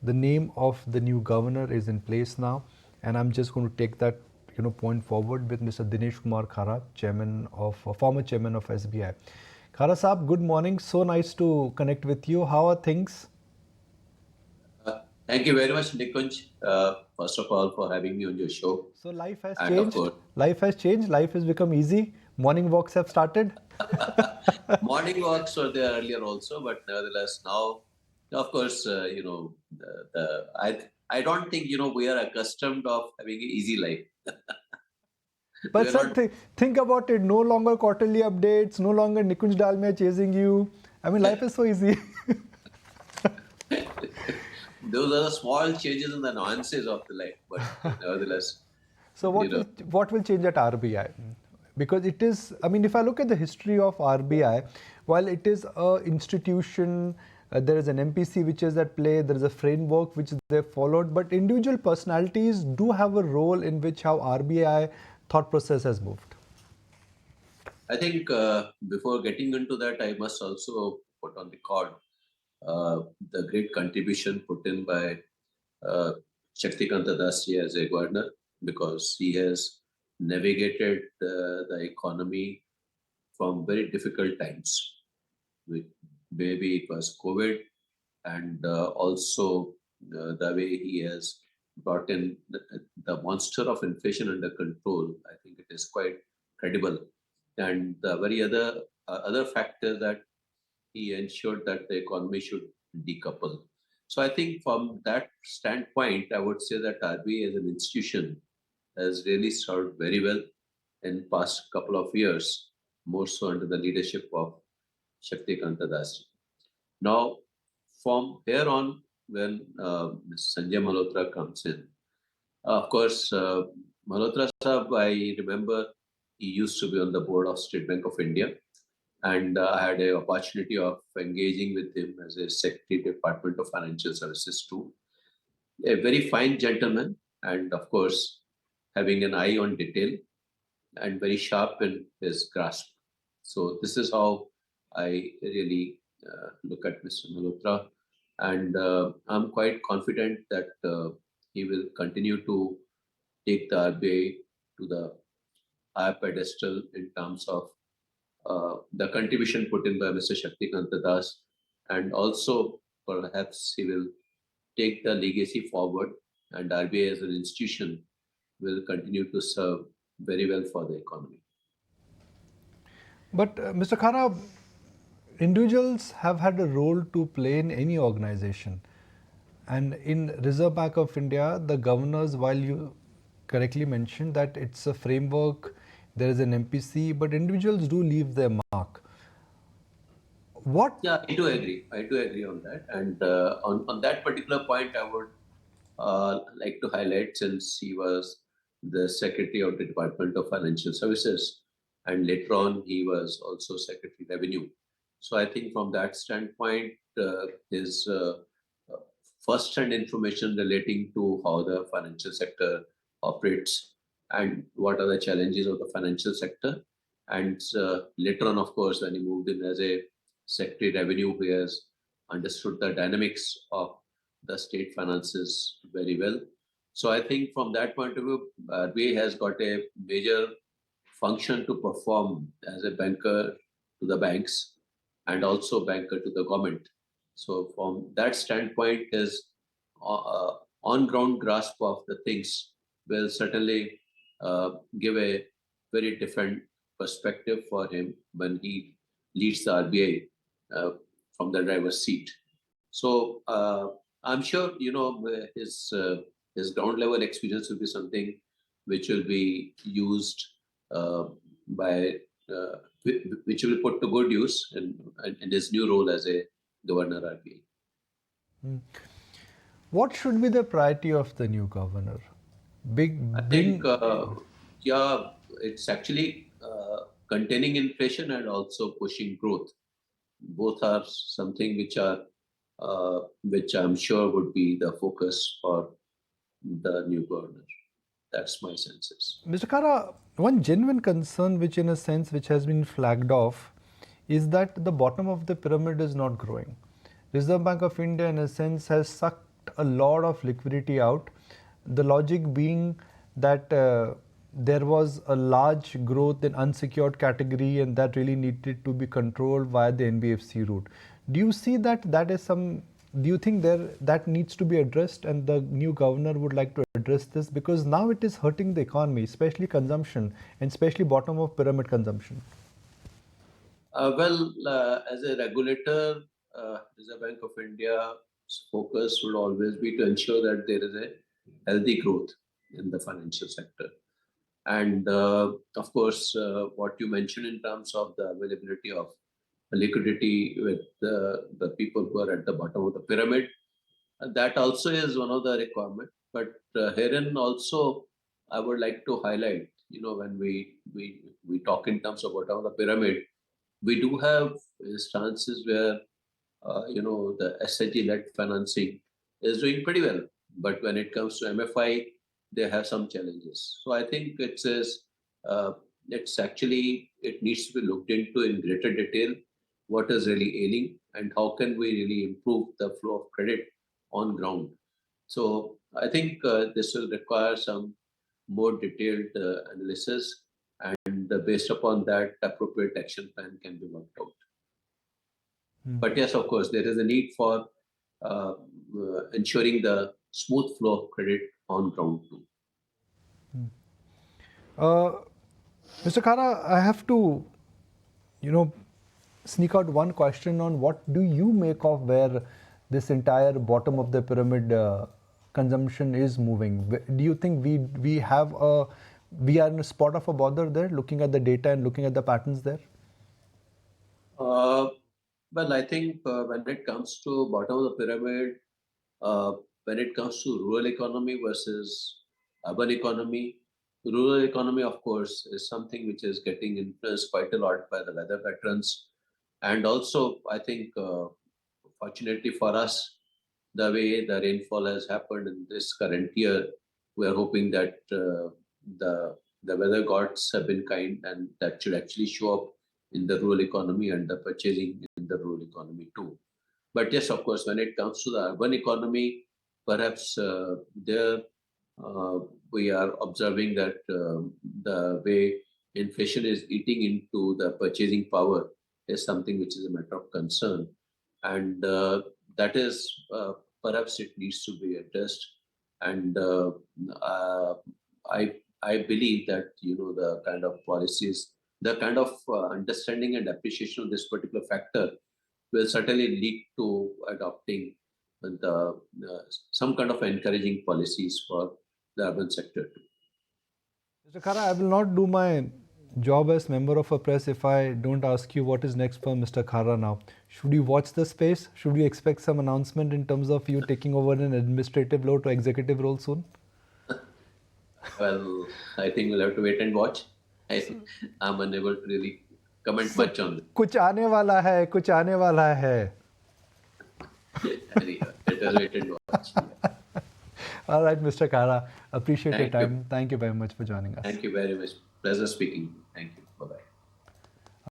the name of the new governor is in place now, and I'm just going to take that point forward with Mr. Dinesh Khara, former chairman of SBI. Khara Saab, good morning. So nice to connect with you. How are things? Thank you very much, Nikunj, first of all, for having me on your show. So life has And of changed. course, Life has changed. Life has become easy. Morning walks have started. morning walks were there earlier also, but nevertheless, now, of course, I don't think, we are accustomed of having an easy life. We But are sir, not. think about it. No longer quarterly updates. No longer Nikunj Dalmia chasing you. I mean, life is so easy. Those are the small changes in the nuances of the life, but nevertheless, So you know. what will change at RBI? Because it is, I mean, if I look at the history of RBI, while it is a institution, there is an MPC which is at play, there is a framework which they followed, but individual personalities do have a role in which how RBI thought process has moved. I think before getting into that, I must also put on record the great contribution put in by uh, Shaktikanta Dasji as a governor, because he has navigated the economy from very difficult times. Maybe it was COVID, and also the way he has brought in the monster of inflation under control. I think it is quite credible. And the very other factor that he ensured that the economy should decouple. So I think from that standpoint, I would say that RBI as an institution has really served very well in past couple of years, more so under the leadership of Shaktikanta Das. Now, from here on, when Ms. Sanjay Malhotra comes in, of course, Malhotra Sahab, I remember he used to be on the board of State Bank of India, and I had an opportunity of engaging with him as a Secretary Department of Financial Services too. A very fine gentleman, and of course, having an eye on detail and very sharp in his grasp. So this is how I really look at Mr. Malhotra, and I'm quite confident that he will continue to take the RBI to the higher pedestal in terms of the contribution put in by Mr. Shaktikanta Das, and also perhaps he will take the legacy forward, and RBI as an institution will continue to serve very well for the economy. But Mr. Khara, individuals have had a role to play in any organization. And in Reserve Bank of India, the governors, while you correctly mentioned that it's a framework, there is an MPC, but individuals do leave their mark. What? Yeah, I do agree. I do agree on that. And on that particular point, I would like to highlight, since he was the Secretary of the Department of Financial Services, and later on he was also Secretary Revenue. So I think from that standpoint, his first-hand information relating to how the financial sector operates and what are the challenges of the financial sector. And later on, of course, when he moved in as a Secretary Revenue, he has understood the dynamics of the state finances very well. So I think from that point of view, RBI has got a major function to perform as a banker to the banks and also banker to the government. So from that standpoint, his on-ground grasp of the things will certainly give a very different perspective for him when he leads the RBI from the driver's seat. So I'm sure his ground level experience will be something which will be used by which will be put to good use in his new role as a governor RBI. What should be the priority of the new governor? I Bring. think yeah, it's actually containing inflation and also pushing growth. Both are something which I'm sure would be the focus for the new governor. That's my senses. Mr. Khara, one genuine concern, which in a sense, which has been flagged off, is that the bottom of the pyramid is not growing. Reserve Bank of India, in a sense, has a lot of liquidity out. The logic being that there was a large growth in unsecured category and that really needed to be controlled via the NBFC route. Do you see that do you think that needs to be addressed and the new governor would like to address this? Because now it is hurting the economy, especially consumption and especially bottom of pyramid consumption. As a regulator, Reserve Bank of India's focus would always be to ensure that there is a healthy growth in the financial sector. And of course, what you mentioned in terms of the availability of liquidity with the people who are at the bottom of the pyramid, that also is one of the requirements. But herein also, I would like to highlight, when we talk in terms of bottom of the pyramid, we do have instances where the SHG-led financing is doing pretty well, but when it comes to MFI, they have some challenges. So I think it needs to be looked into in greater detail what is really ailing and how can we really improve the flow of credit on ground. So I think this will require some more detailed analysis, and based upon that, appropriate action plan can be worked out. But yes, of course, there is a need for ensuring the smooth flow of credit on ground too. Mr. Khara, I have to, sneak out one question on what do you make of where this entire bottom of the pyramid consumption is moving? Do you think we are in a spot of a bother there, looking at the data and looking at the patterns there? I think when it comes to bottom of the pyramid, when it comes to rural economy versus urban economy, rural economy, of course, is something which is getting influenced quite a lot by the weather patterns. And also, I think, fortunately for us, the way the rainfall has happened in this current year, we are hoping that the weather gods have been kind, and that should actually show up in the rural economy and the purchasing in the rural economy too. But yes, of course, when it comes to the urban economy, perhaps there we are observing that the way inflation is eating into the purchasing power is something which is a matter of concern. And that is perhaps it needs to be addressed. And I believe that the kind of policies, the kind of understanding and appreciation of this particular factor will certainly lead to adopting some kind of encouraging policies for the urban sector too. Mr. Khara, I will not do my job as member of a press if I don't ask you what is next for Mr. Khara now. Should you watch the space? Should we expect some announcement in terms of you taking over an administrative role to executive role soon? Well, I think we'll have to wait and watch. I'm unable to really comment much on it. कुछ आने वाला है. Let us wait and watch. All right, Mr. Khara, appreciate your time. Thank you very much for joining us. Thank you very much. Pleasure speaking. Thank you.